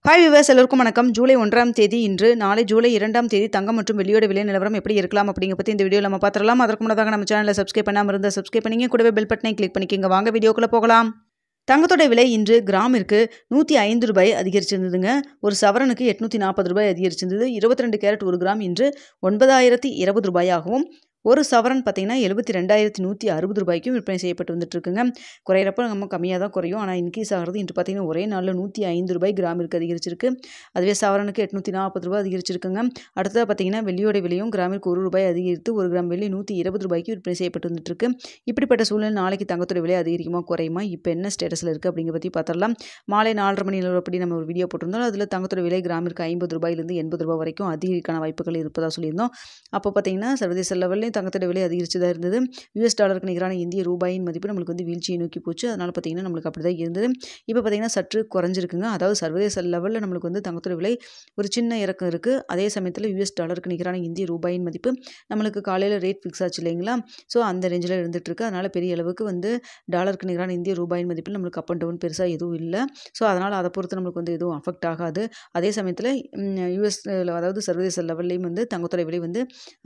Hi viewers, எல்லோருக்கும் வணக்கம். ஜூலை 1ஆம் தேதி இன்று. நாளை ஜூலை 2ஆம் தேதி தங்கம் மற்றும் வெள்ளியோட விலை நிலவரம் எப்படி இருக்கலாம் அப்படிங்க பற்றி இந்த வீடியோவில் நம்ம பார்த்துடலாம். அதற்கு முன்னதாக நம்ம சேனலை சப்ஸ்கிரைப் பண்ணாமல் இருந்தால் சப்ஸ்கிரைப் பண்ணிங்க, கூடவே பெல் பட்டனை கிளிக் பண்ணிக்கோங்க. வாங்க வீடியோக்குள்ளே போகலாம். தங்கத்தோட விலை இன்று கிராமிற்கு 105 ரூபாய் அதிகரிச்சிருந்ததுங்க. ஒரு சவரனுக்கு 840 ரூபாய் அதிகரிச்சிருந்தது. 22 கேரட் 1 கிராம் இன்று 9020 ரூபாயாகவும், ஒரு சவரன் பார்த்தீங்கன்னா 72,160 ரூபாய்க்கும் விற்பனை செய்யப்பட்டு வந்துட்டு இருக்குங்க. குறையிறப்ப நம்ம கம்மியாக தான் குறையும், ஆனால் இன்க்ரீஸ் ஆகிறது இன்று பார்த்தீங்கன்னா ஒரே நாளில் 105 ரூபாய் கிராமிற்கு அதிகரிச்சிருக்கு. அதுவே சவரனுக்கு 840 ரூபாய் அதிகரிச்சிருக்குங்க. அடுத்ததாக பார்த்தீங்கன்னா வெள்ளியோட விலையும் கிராமிற்கு 1 ரூபாய் அதிகரித்து 1 கிராம் வெள்ளி 120 ரூபாய்க்கு விற்பனை செய்யப்பட்டு வந்துட்டு இருக்கு. இப்படிப்பட்ட சூழ்நிலை நாளைக்கு தங்கத்தோட விலை அதிகரிக்குமா குறையுமா, இப்போ என்ன ஸ்டேட்டஸில் இருக்குது அப்படிங்கிற பற்றி பார்த்துடலாம். மாலை 4:30 மணி நிலவரப்படி நம்ம ஒரு வீடியோ போட்டிருந்தோம். அதில் தங்கத்தோட விலை கிராமிற்கு 50 ரூபாயிலிருந்து 80 ரூபாய் வரைக்கும் அதிகரிக்கான வாய்ப்புகள் இருப்பதாக சொல்லியிருந்தோம். அப்போ பார்த்தீங்கன்னா சர்வதேச லெவல்லையும் தங்கத்தோட விலை அதிகரிச்சு தான் இருந்தது. யூஎஸ் டாலருக்கு நிகரான இந்திய ரூபாயின் மதிப்பு நம்மளுக்கு வந்து வீழ்ச்சியை நோக்கி போச்சு. அதனால் பார்த்தீங்கன்னா நம்மளுக்கு அப்படி தான் இருந்தது. இப்போ பார்த்தீங்கன்னா சற்று குறைஞ்சிருக்குங்க. அதாவது சர்வதேச லெவலில் நம்மளுக்கு வந்து தங்கத்தோட விலை ஒரு சின்ன இறக்கம் இருக்குது. அதே சமயத்தில் யூஎஸ் டாலருக்கு நிகரான இந்திய ரூபாயின் மதிப்பு நம்மளுக்கு காலையில் ரேட் ஃபிக்ஸ் ஆச்சு இல்லைங்களா. ஸோ அந்த ரேஞ்சில் இருந்துட்டு இருக்கு. அதனால் பெரிய அளவுக்கு வந்து டாலருக்கு நிகரான இந்திய ரூபாயின் மதிப்பில் நம்மளுக்கு அப் அண்ட் டவுன் பெருசாக எதுவும் இல்லை. ஸோ அதனால் அதை பொறுத்து நம்மளுக்கு வந்து எதுவும் அஃபெக்ட் ஆகாது. அதே சமயத்தில் யூஎஸ் அதாவது சர்வதேச லெவல்லையும் வந்து தங்கத்தோட விலை வந்து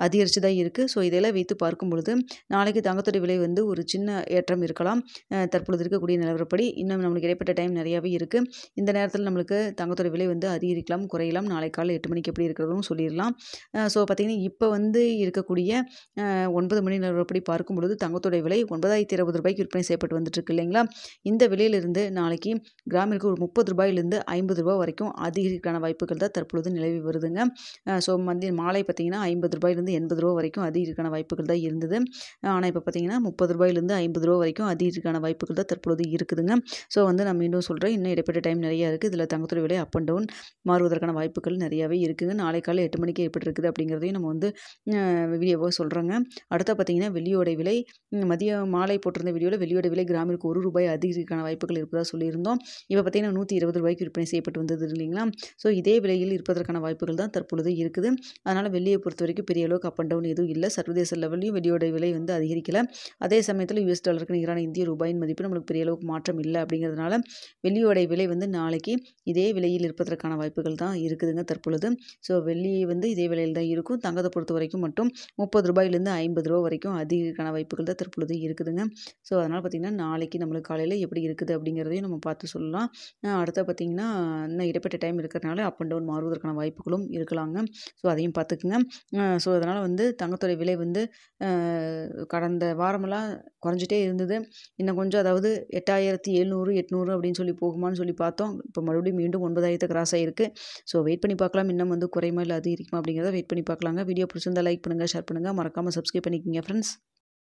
அதிகரித்து தான் இருக்குது. ஸோ இதெல்லாம் வைத்து பார்க்கும் பொழுது நாளைக்கு தங்கத்தோட விலை வந்து ஒரு சின்ன ஏற்றம் இருக்கலாம். தற்பொழுது இருக்கக்கூடிய நிலவரப்படி இன்னும் நம்மளுக்கு இடைப்பட்ட டைம் நிறையாவே இருக்குது. இந்த நேரத்தில் நம்மளுக்கு தங்கத்தோட விலை வந்து அதிகரிக்கலாம் குறையலாம். நாளை காலை 8 மணிக்கு எப்படி இருக்கிறதும் சொல்லிடலாம். ஸோ பார்த்திங்கன்னா இப்போ வந்து இருக்கக்கூடிய 9 மணி நிலவரப்படி பார்க்கும் பொழுது தங்கத்தோட விலை 9020 ரூபாய்க்கு விற்பனை செய்யப்பட்டு வந்துட்டு இருக்கு இல்லைங்களா. இந்த விலையிலிருந்து நாளைக்கு கிராமிற்கு ஒரு 30 ரூபாயிலிருந்து 50 ரூபாய் வரைக்கும் அதிகரிக்கான வாய்ப்புகள் தான் தற்பொழுது நிலவி வருதுங்க. ஸோ மாலை பார்த்திங்கன்னா 50 ரூபாயிலிருந்து 80 ரூபாய் வரைக்கும் அதிகரிக்கான வாய்ப்புகள் தான் இருந்தது. ஆனால் இப்போ பார்த்தீங்கன்னா 30 ரூபாயிலிருந்து 50 ரூபா வரைக்கும் அதிகரிக்கான வாய்ப்புகள் தான் தற்பொழுது இருக்குதுங்க. ஸோ வந்து நான் மீண்டும் சொல்கிறேன், இன்னும் இடைப்பட்ட டைம் நிறையா இருக்குது. இதில் தங்கத்தோட விலை அப் அண்ட் டவுன் மாறுவதற்கான வாய்ப்புகள் நிறையாவே இருக்குதுங்க. நாளை காலை 8 மணிக்கு எப்படி இருக்குது அப்படிங்கிறதையும் நம்ம வந்து வீடியோவாக சொல்கிறோங்க. அடுத்த பார்த்தீங்கன்னா வெள்ளியோட விலை மாலை போட்டிருந்த வீடியோவில் வெள்ளியோட விலை கிராமிற்கு 1 ரூபாய் அதிகரிக்கான வாய்ப்புகள் இருப்பதாக சொல்லியிருந்தோம். இப்போ பார்த்தீங்கன்னா 120 ரூபாய்க்கு விற்பனை செய்யப்பட்டு வந்தது இல்லைங்களா. ஸோ இதே விலையில் இருப்பதற்கான வாய்ப்புகள் தான் தற்பொழுது இருக்குது. அதனால் வெள்ளியை பொறுத்த வரைக்கும் பெரிய அளவுக்கு அப் அண்ட் டவுன் எதுவும் இல்லை. சர்வதேச லெவல்லையும் வெள்ளியோட விலை வந்து அதிகரிக்கல. அதே சமயத்தில் யூஎஸ் டாலருக்கு நிகரான இந்திய ரூபாயின் மதிப்பு நம்மளுக்கு பெரிய அளவுக்கு மாற்றம் இல்லை. அப்படிங்கிறதுனால வெள்ளியோட விலை வந்து நாளைக்கு இதே விலையில் இருப்பதற்கான வாய்ப்புகள் தான் இருக்குதுங்க தற்பொழுது. ஸோ வெள்ளி வந்து இதே விலையில் தான் இருக்கும். தங்கத்தை பொறுத்த வரைக்கும் மட்டும் 30 ரூபாயிலிருந்து 50 ரூபா வரைக்கும் அதிகரிக்கான வாய்ப்புகள் தான் தற்பொழுது இருக்குதுங்க. ஸோ அதனால் பார்த்திங்கன்னா நாளைக்கு நம்மளுக்கு காலையில் எப்படி இருக்குது அப்படிங்கிறதையும் நம்ம பார்த்து சொல்லலாம். அடுத்த பார்த்திங்கன்னா இன்னும் இடைப்பட்ட டைம் இருக்கிறதுனால அப் அண்ட் டவுன் மாறுவதற்கான வாய்ப்புகளும் இருக்கலாங்க. ஸோ அதையும் பார்த்துக்குங்க. ஸோ அதனால் வந்து தங்கத்தோட விலை வந்து கடந்த வாரமெல்லாம் குறைஞ்சிட்டே இருந்தது. இன்னும் கொஞ்சம் அதாவது 8700 800 அப்படின்னு சொல்லி போகுமான்னு சொல்லி பார்த்தோம். இப்போ மறுபடியும் மீண்டும் 9000 கிராஸ் ஆகிருக்கு. ஸோ வெயிட் பண்ணி பார்க்கலாம், இன்னும் வந்து குறையுமா இல்லை அதிகரிக்குமா அப்படிங்கிறத வெயிட் பண்ணி பார்க்கலாங்க. வீடியோ பிடிச்சிருந்தா லைக் பண்ணுங்கள், ஷேர் பண்ணுங்கள், மறக்காமல் சப்ஸ்கிரைப் பண்ணிக்கோங்க ஃப்ரெண்ட்ஸ்.